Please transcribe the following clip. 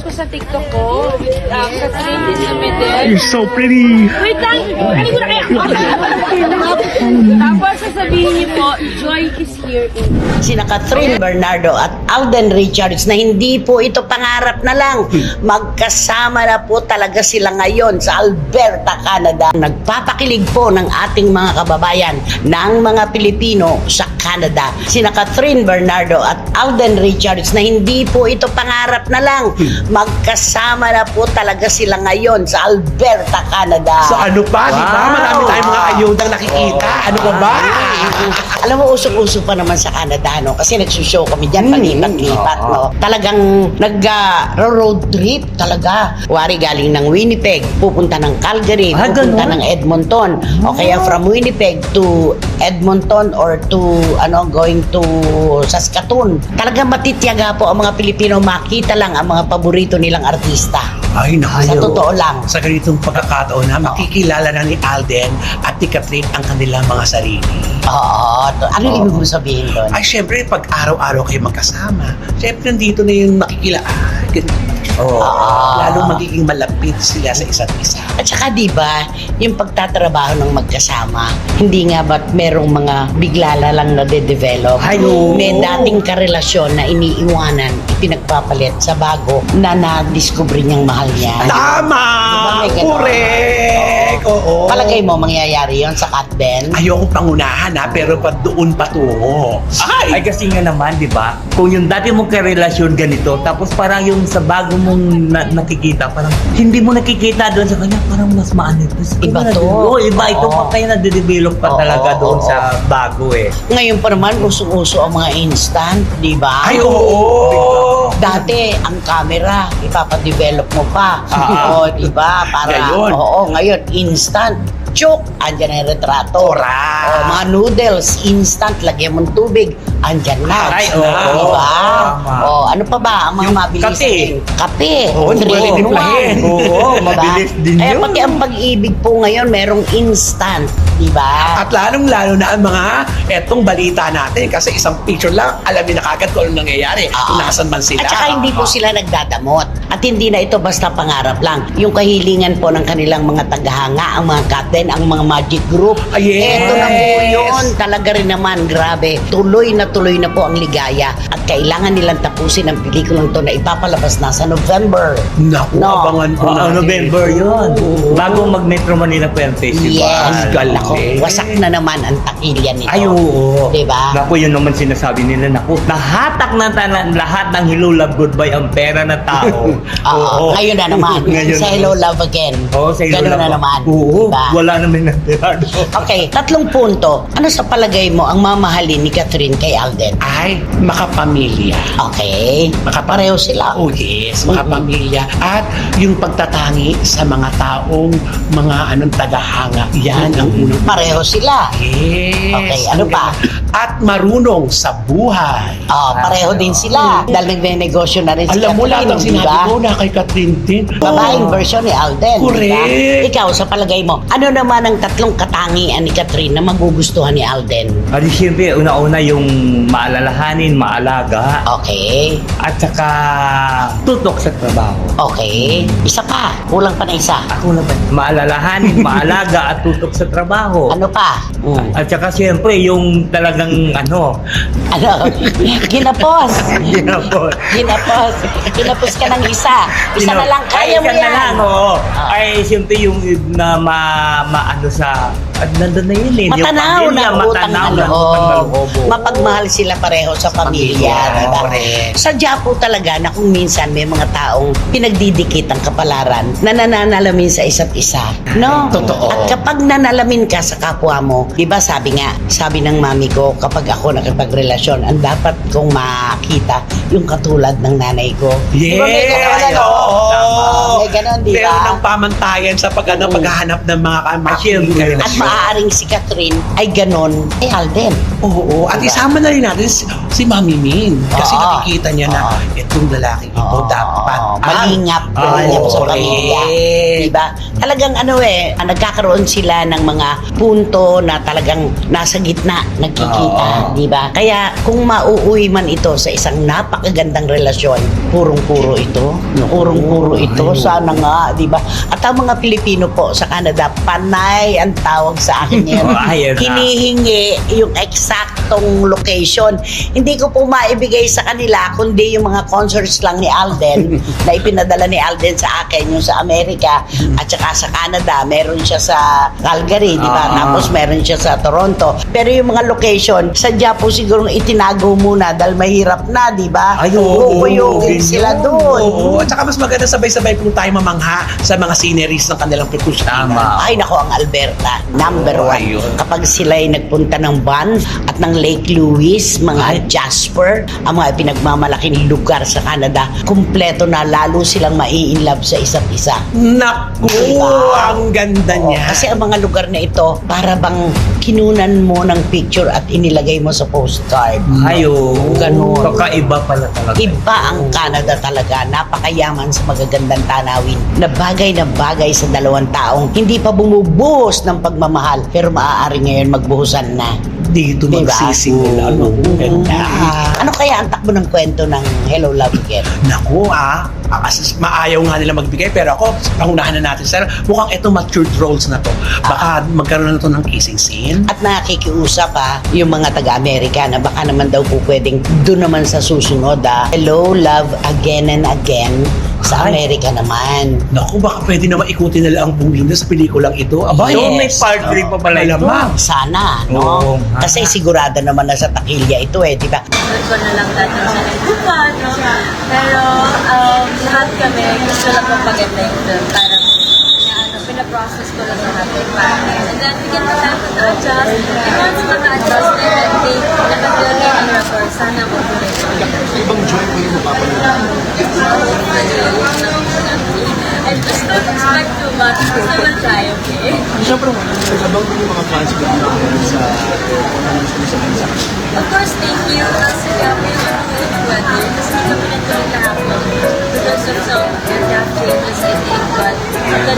ko sa TikTok ko. Catherine in the middle. You're so pretty. Wait lang! Ano ko na kaya? Tapos sasabihin niyo po, Joy is here in... Sina Catherine Bernardo at Alden Richards na hindi po ito pangarap na lang. Magkasama na po talaga sila ngayon sa Alberta, Canada. Nagpapakilig po ng ating mga kababayan ng mga Pilipino sa Canada. Sina Catherine Bernardo at Alden Richards na hindi po ito pangarap na lang. Magkasama na po talaga sila ngayon sa Alberta, Canada. So ano pa, di ba? Marami tayong mga ayudang nakikita. Ano ba ba? Alam mo, usok-usok pa naman sa Canada, no? Kasi nagsushow kami dyan, palipat-lipat, no? Talagang nag-road trip talaga. Wari galing ng Winnipeg, pupunta ng Calgary, pupunta ng Edmonton. O kaya from Winnipeg to Edmonton or to, going to Saskatoon. Talagang matityaga po ang mga Pilipino makita lang ang mga paborito nilang artista. Ay, Sa totoo lang. Sa ganitong pagkakataon na makikilala na ni Alden at ni Catherine ang kanilang mga sarili. Oo. Ano ibig mo sabihin doon? Ay, syempre, pag araw-araw kayo magkasama, syempre, nandito na yung makikilaan. Lalong magiging malapit sila sa isa't isa. At saka diba, yung pagtatrabaho ng magkasama, hindi nga ba't merong mga biglala lang na de-develop? May dating karelasyon na iniiwanan, pinagpapalit sa bago na na-discover niyang mahal niya. Tama! Diba may ganun? Correct! Oo. Palagay mo mangyayari yon sa Catben? Ayoko pangunahan pero pa doon patungo. Ay kasi nga naman, di ba? Kung yung dati mong karelasyon ganito, tapos parang yung sa bago mong nakikita, parang hindi mo nakikita doon sa kanya, parang mas maanit. Iba to. Iba ito pa kaya na-develop pa talaga doon sa bago eh. Ngayon pa naman, usong-uso ang mga instant, di ba? Ay, oo! Dati, ang camera, ipapadevelop mo pa. Oo, di ba? Para, Ngayon. Ngayon, instant. Chok, andyan na yung retrato. Correct. Mga noodles, instant, lagyan mong tubig, andyan na. Ay, oo. Diba? Tama. Ano pa ba ang mga Yung mabilis? kape. Kape. Oo, hindi mo Three in titimplahin. one. Oo, Diba? mabilis din Kaya yun. pati ang pag-ibig po ngayon, merong instant. Diba? At lalong-lalo na ang mga etong balita natin kasi isang picture lang, alamin na kagad kung anong nangyayari kung nasan man sila. At saka hindi po sila nagdadamot. At hindi na ito basta pangarap lang. Yung kahilingan po ng kanilang mga tagahanga, ang mga captain, ang mga magic group. Yes. Ito na po yun. Talaga rin naman, grabe. Tuloy na po ang ligaya. At kailangan nilang tapusin ang pelikulang to na ipapalabas na sa November. Naku, abangan po natin. November yun. Bago mag-Metro Manila Film Festival. Yes. galing. Naku, wasak na naman ang takilyan nito. Ay, oo. Diba? Naku, yun naman sinasabi nila. Naku, nahatak na lahat ng Hello Love Goodbye ang pera ng tao. Oo. Ngayon na naman. Ngayon sa na. Hello Love Again. Oo, sa Hello Ganun Love. na naman. Oo, Diba? wala naman na pera. Okay, 3 punto. Ano sa palagay mo ang mamahalin ni Catherine kay Alden? Ay, makapamilya. Okay. Pareho sila. Oh yes, makapamilya. At yung pagtatangi sa mga taong mga tagahanga. Yan ang unang. Pareho sila. Yes. Okay, ano pa? At marunong sa buhay. Pareho din sila. Dahil nagnenegosyo na rin si Alam mo lahat Catherine, ang sinabi diba? ko na kay Catherine din. Babaeng version ni Alden. Correct. Diba? Ikaw, sa palagay mo, ano naman ang 3 katangian ni Catherine na magugustuhan ni Alden? Adi, siyempre, una-una yung maalalahanin, maalaga, Okay. at saka tutok sa trabaho. Okay. Isa pa. Kulang pa na isa. Ako na ba? Maalalahanin, maalaga, at tutok sa trabaho. Ano pa? At saka siyempre, yung talagang Ano? Ginapos. ginapos. Ginapos. Ginapos ka ng isa. Isa na lang. Kaya mo isa yan. na lang, oo. Ay, siyempre yung na maano sa, nandun na yun eh. Yung Matanaw pamilya, na utang na matanaw na utang na loob. loob. Mapagmahal sila pareho sa pamilya. Diba? Correct. Sadya po talaga na kung minsan may mga taong pinagdidikit ang kapalaran na nananalamin sa isa't isa. No? Totoo. At kapag nanalamin ka sa kapwa mo, di ba sabi ng mami ko, kapag ako nakipagrelasyon, ang dapat kong makita yung katulad ng nanay ko. Di ba may ganon, Yes. ano? Oo. May ganon, di Pero ba? ng pamantayan sa paghahanap ng mga Siyempre. At maaaring si Catherine ay ganon kay Alden. Oo. At Diba? isama na rin natin si Mami Min. Kasi Oo. nakikita niya na itong lalaki ito dapat. malingap Oo, sa correct. pamilya. Diba? talagang nagkakaroon sila ng mga punto na talagang nasa gitna, nagkikita, di ba? Kaya kung mauuwi man ito sa isang napakagandang relasyon, purong-puro ito. Purong-puro ito. Sana nga, di ba? At ang mga Pilipino po sa Canada, panay ang tawag sa akin yan. Ayun na. Hinihingi yung eksaktong location. Hindi ko po maibigay sa kanila, kundi yung mga concerts lang ni Alden na ipinadala ni Alden sa akin, yung sa Amerika at saka sa Canada. Meron siya sa Calgary, di ba? Tapos meron siya sa Toronto. Pero yung mga location, sadya po siguro itinago muna dahil mahirap na, di ba? Ay, oo, Kukuyugin sila doon. Oo, at saka mas maganda sabay-sabay po tayo mamangha sa mga sceneries ng kanilang production. Tama. Ay nako, ang Alberta, number one. Ayun. Kapag sila ay nagpunta ng Banff at ng Lake Louise, mga Jasper, ang mga pinagmamalaking lugar sa Canada, kumpleto na, lalo silang mai-inlove sa isa't isa. Naku, Diba? ang ganda Oo, niya. kasi ang mga lugar na ito, para bang kinunan mo ng picture at inilagay mo sa postcard. Ayo. Ganun. Kakaiba pala talaga. Iba ang Canada talaga. Napakayaman sa magagandang tanawin. Na bagay sa dalawang taong hindi pa bumubuhos ng pagmamahal. Pero maaari ngayon magbuhusan na. Dito Diba? magsisimula. Ano, ang ganda. Ano kaya ang takbo ng kwento ng Hello Love Again? Naku, maayaw nga nila magbigay, pero ako, pangunahan na natin sir, mukhang ito matured roles na to. Baka magkaroon na to ng kissing scene. At nakikiusap yung mga taga-Amerika na baka naman daw po pwedeng doon naman sa susunod Hello Love Again and Again sa Ay. Amerika naman. Naku, baka pwede naman ikutin nila ang buong linggo sa pelikulang ito. Aba, Yes. may part 3 pa pala ito. Malamang. Sana, no? Oo. Kasi sigurado naman na sa takilya ito di ba? Gusto ko na lang dati siya nagbuka, no? Pero lahat kami gusto lang magpaganda yung film. Parang pinaprocess ko lang lahat yung parang. And then, bigyan mo time to adjust. And once maka-adjust na yun, they nakapil na yung rapport. Sana mo po rin. Ibang joy mo yung mapapanood. And just don't expect too much. Gusto lang tayo, okay? Siyempre, abang ko yung mga fans ko sa Of course, thank you. Kasi kami yung weather. Kasi kami nagkaroon lahat because of some aircraft changes, I think. But the